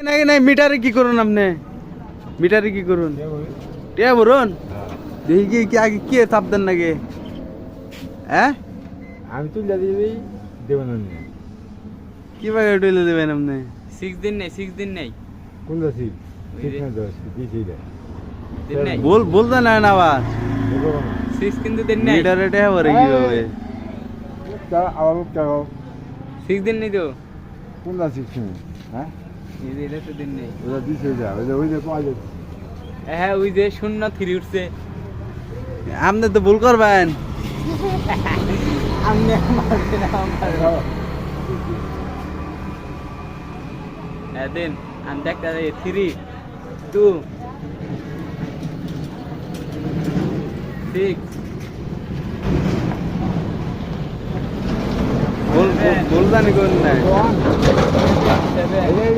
নাই নাই মিটারে কি করুন আপনি? মিটারে কি করুন? টিয়া বলুন দেখি কি কি আগে কি চাপ দেন নাকি? হ্যাঁ আমি তুলে দিবি দেবেন না কিভাবে উঠলে দেবেন আপনি? 6 দিন নেই 6 দিন নেই কোন দাসি ঠিক না দশ কি ছিল দিন নেই বলতে না না আবার 6 কিন্তু দিন নেই মিটারে টিয়া ভরে কিভাবে? তা আবার টাকা 6 দিন নেই তো কোন দাসি শুনে হ্যাঁ এটা তো দিন নেই ওটা দিছে যা ওই যে পাওয়া যায় হ্যাঁ ওই যে 0 3 উঠছে আপনি তো ভুল করবেন। আমনে মারতে না আমার দিন আমি দেখতে 3 2 6 ভুল জানি কোন নাই। 7 এই